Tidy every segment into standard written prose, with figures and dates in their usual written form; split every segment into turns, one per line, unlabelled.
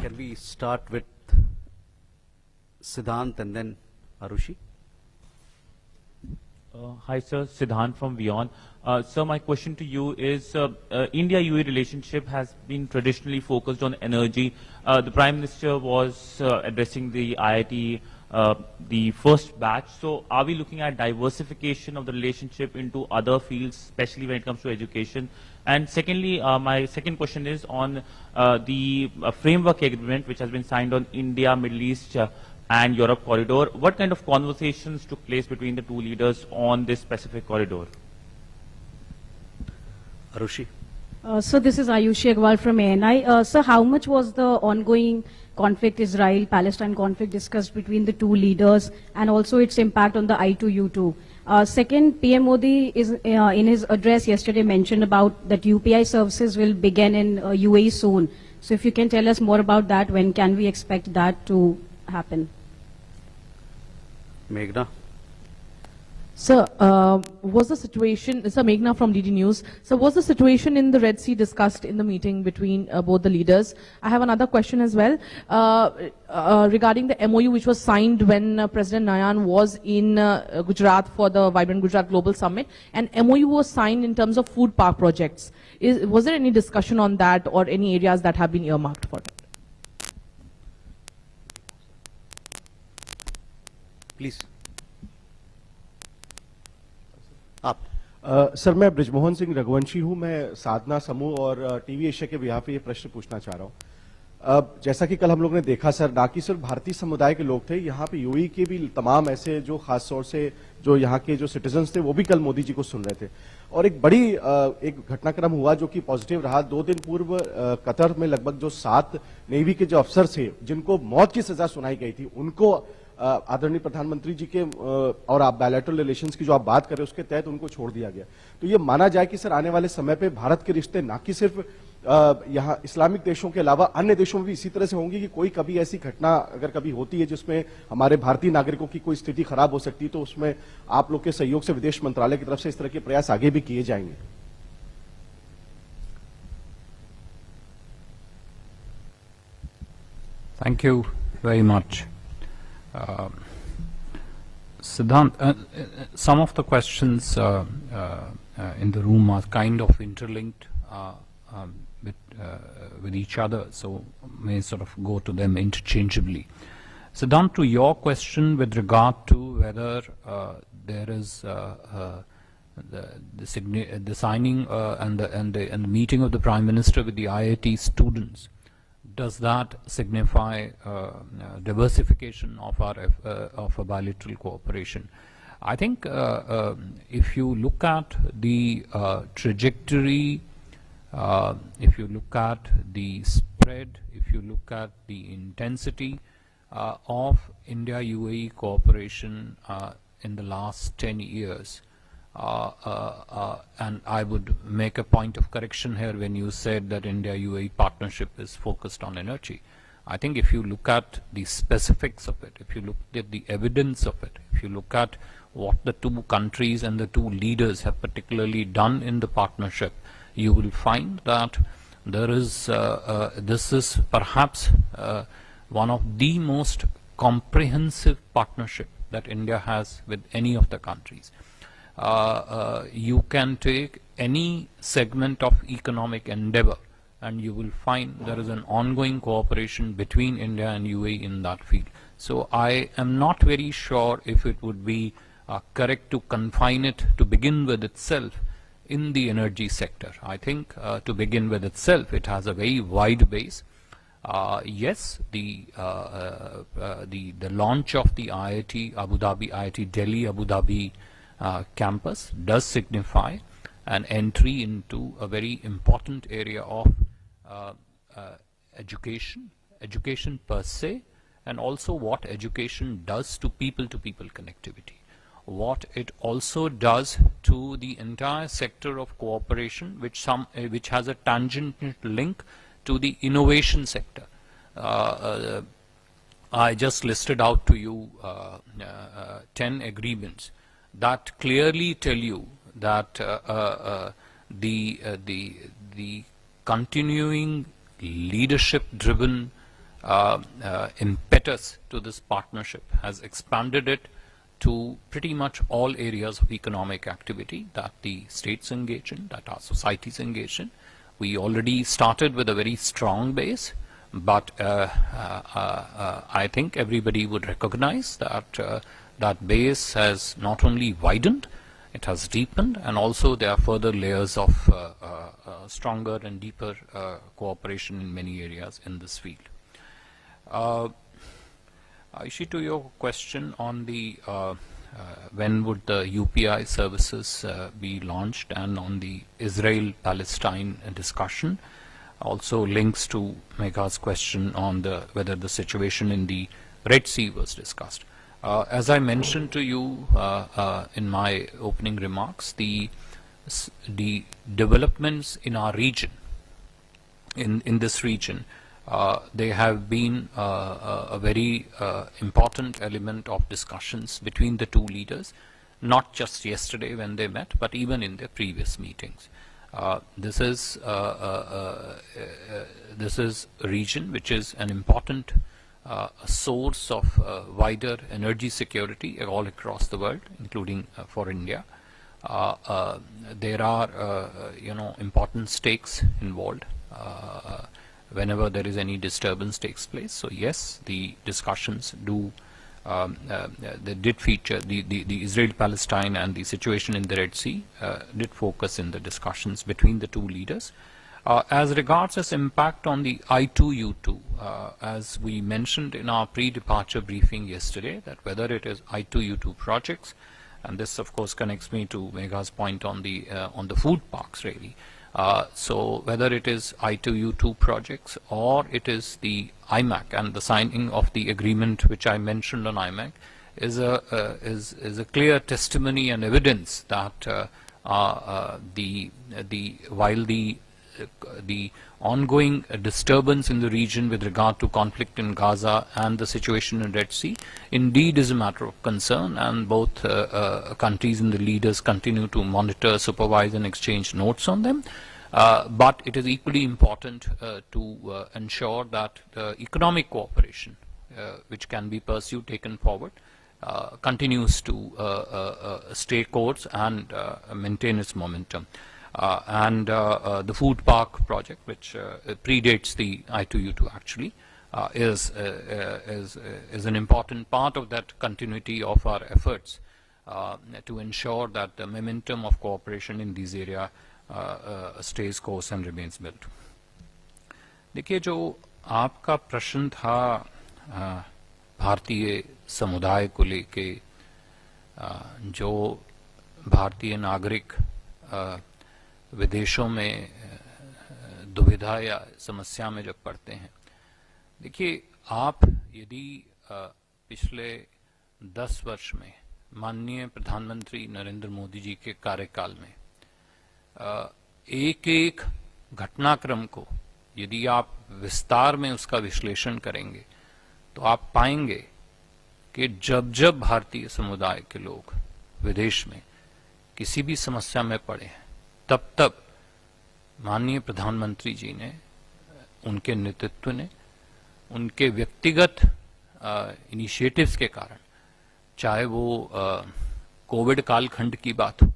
Can we start with Siddhant and then Arushi?
Hi, sir. Siddhant from Beyond. Sir, my question to you is, India-UAE relationship has been traditionally focused on energy. The Prime Minister was addressing the IIT, the first batch. So are we looking at diversification of the relationship into other fields, especially when it comes to education? And secondly, my second question is on the framework agreement which has been signed on India, Middle East, and Europe corridor. What kind of conversations took place between the two leaders on this specific corridor?
Arushi?
So this is Ayushi Agrawal from ANI. Sir, how much was the ongoing conflict, Israel-Palestine conflict, discussed between the two leaders, and also its impact on the I2U2? Second, PM Modi is in his address yesterday mentioned about that UPI services will begin in UAE soon. So if you can tell us more about that, when can we expect that to happen?
Meghna?
Sir, was the situation, Sir Meghna from DD News, so was the situation in the Red Sea discussed in the meeting between both the leaders? I have another question as well regarding the MOU which was signed when President Nayan was in Gujarat for the Vibrant Gujarat Global Summit, and MOU was signed in terms of food park projects. Was there any discussion on that or any areas that have been earmarked for that?
Please. आप
sir, मैं ब्रिजमोहन सिंह रघुवंशी हूं। मैं साधना समूह और TV Asia के behalf पे ये प्रश्न पूछना चाह रहा हूं। जैसा कि कल हम लोग ने देखा सर, ना कि सिर्फ भारतीय समुदाय के लोग थे, यहाँ पे यूएई के भी तमाम ऐसे जो खास तौर से जो यहाँ के जो सिटीजन्स थे वो भी कल मोदी जी को सुन रहे थे। और एक बड़ी एक घटनाक्रम हुआ जो कि पॉजिटिव रहा। 2 दिन पूर्व कतर में लगभग जो 7 नेवी के जो अफसर थे जिनको मौत की सजा सुनाई गई थी, उनको आदरणीय प्रधानमंत्री जी के और आप बायलैटरल रिलेशंस की जो आप बात कर रहे हैं उसके तहत उनको छोड़ दिया गया। तो ये माना जाए कि सर आने वाले समय पे भारत के रिश्ते ना कि सिर्फ यहाँ इस्लामिक देशों के अलावा अन्य देशों में भी इसी तरह से होंगी कि कोई कभी ऐसी घटना अगर कभी होती है जिसमें हमारे भारतीय नागरिकों की कोई स्थिति खराब हो सकती है, तो उसमें आप लोग के सहयोग से विदेश मंत्रालय की तरफ से इस तरह के प्रयास आगे भी किए जाएंगे।
Thank you very much. Siddhant, some of the questions in the room are kind of interlinked with each other, so may sort of go to them interchangeably. Siddhant, to your question with regard to whether there is the signing and the meeting of the Prime Minister with the IIT students, does that signify diversification of our bilateral cooperation? I think if you look at the trajectory, if you look at the spread, if you look at the intensity of India-UAE cooperation in the last 10 years, and I would make a point of correction here when you said that India-UAE partnership is focused on energy. I think if you look at the specifics of it, if you look at the evidence of it, if you look at what the two countries and the two leaders have particularly done in the partnership, you will find that there is this is perhaps one of the most comprehensive partnership that India has with any of the countries. You can take any segment of economic endeavor and you will find there is an ongoing cooperation between India and UAE in that field. So I am not very sure if it would be correct to confine it to begin with itself in the energy sector. I think to begin with itself it has a very wide base. Yes, the launch of the IIT Abu Dhabi, IIT Delhi Abu Dhabi campus does signify an entry into a very important area of education per se, and also what education does to people connectivity, what it also does to the entire sector of cooperation which has a tangent link to the innovation sector. I just listed out to you 10 agreements that clearly tell you that the continuing leadership driven impetus to this partnership has expanded it to pretty much all areas of economic activity that the states engage in, that our societies engage in. We already started with a very strong base, but I think everybody would recognize that that base has not only widened, it has deepened, and also there are further layers of stronger and deeper cooperation in many areas in this field. Aishi, to your question on the when would the UPI services be launched, and on the Israel-Palestine discussion, also links to Megha's question on whether the situation in the Red Sea was discussed. As I mentioned to you in my opening remarks, the developments in our region, in this region, they have been a very important element of discussions between the two leaders, not just yesterday when they met, but even in their previous meetings. This is a region which is an important source of wider energy security all across the world, including for India. There are important stakes involved whenever there is any disturbance takes place. So yes, the discussions they did feature the Israel-Palestine and the situation in the Red Sea did focus in the discussions between the two leaders. As regards its impact on the I2U2, as we mentioned in our pre-departure briefing yesterday, that whether it is I2U2 projects, and this of course connects me to Megha's point on the food parks really. So whether it is I2U2 projects or it is the IMAC, and the signing of the agreement which I mentioned on IMAC is a clear testimony and evidence that while the ongoing disturbance in the region with regard to conflict in Gaza and the situation in Red Sea indeed is a matter of concern, and both countries and the leaders continue to monitor, supervise and exchange notes on them. But it is equally important to ensure that economic cooperation which can be pursued, taken forward, continues to stay course and maintain its momentum. And the food park project, which predates the I2U2 actually, is an important part of that continuity of our efforts to ensure that the momentum of cooperation in these areas stays course and remains built. देखिए, जो आपका प्रश्न था भारतीय समुदाय को लेके, जो भारतीय नागरिक विदेशों में दुविधा या समस्या में जब पड़ते हैं, देखिए, आप यदि पिछले 10 वर्ष में माननीय प्रधानमंत्री नरेंद्र मोदी जी के कार्यकाल में एक एक घटनाक्रम को यदि आप विस्तार में उसका विश्लेषण करेंगे, तो आप पाएंगे कि जब जब भारतीय समुदाय के लोग विदेश में किसी भी समस्या में पड़े हैं, तब तब माननीय प्रधानमंत्री जी ने, उनके नेतृत्व ने, उनके व्यक्तिगत इनिशिएटिव्स के कारण, चाहे वो कोविड कालखंड की बात हो,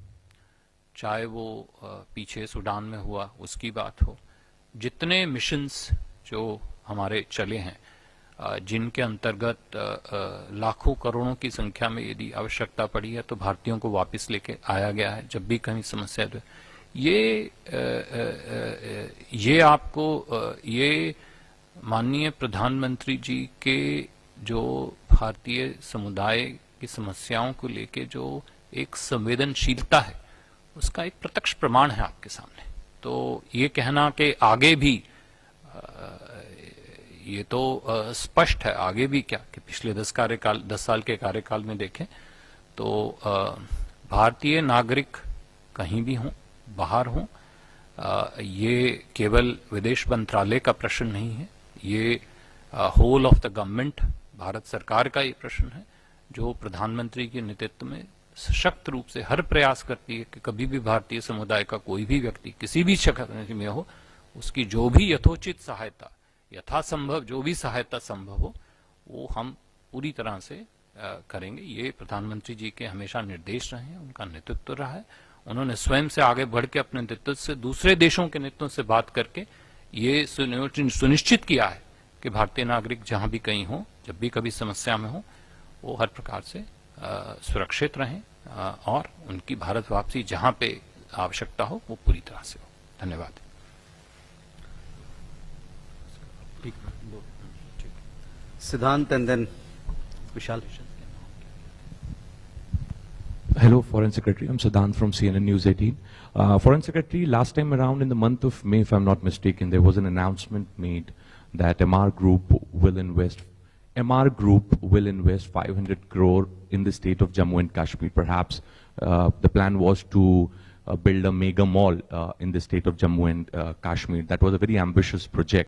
चाहे वो पीछे सूडान में हुआ उसकी बात हो, जितने मिशंस जो हमारे चले हैं, जिनके अंतर्गत लाखों करोड़ों की संख्या में यदि आवश्यकता पड़ी है तो भारतीयों को वापस लेके आया गया है जब भी कहीं समस्या है। ये आपको ये माननीय प्रधानमंत्री जी के जो भारतीय समुदाय की समस्याओं को लेके जो एक संवेदनशीलता है, उसका एक प्रत्यक्ष प्रमाण है आपके सामने। तो ये कहना कि आगे भी, ये तो स्पष्ट है, आगे भी क्या कि पिछले 10 साल के कार्यकाल में देखें तो भारतीय नागरिक कहीं भी हों, बाहर हों, ये केवल विदेश मंत्रालय का प्रश्न नहीं है, ये whole of the government, Bharat सरकार का ये प्रश्न है, जो प्रधानमंत्री के नेतृत्व में सशक्त रूप से हर प्रयास करती है कि कभी भी भारतीय समुदाय का कोई भी व्यक्ति किसी भी शक्ल में हो, उसकी जो भी यथोचित सहायता यथासंभव जो भी सहायता संभव हो वो हम पूरी तरह से करेंगे। ये प्रधानमंत्री जी के हमेशा निर्देश रहे हैं, उनका नेतृत्व रहा है। उन्होंने स्वयं से आगे बढ़ के अपने नेतृत्व से दूसरे देशों के नेतृत्व से बात करके ये सुनिश्चित किया है कि भारतीय नागरिक जहां भी कहीं हो, जब भी कभी समस्या में हो, वो हर प्रकार से सुरक्षित रहें और उनकी भारत वापसी जहां पे आवश्यकता हो वो पूरी तरह से हो। धन्यवाद।
Siddhant and then Vishal.
Hello, Foreign Secretary. I'm Siddhant from CNN News 18. Foreign Secretary, last time around in the month of May, if I'm not mistaken, there was an announcement made that MR Group will invest 500 crore in the state of Jammu and Kashmir. Perhaps the plan was to build a mega mall in the state of Jammu and Kashmir. That was a very ambitious project.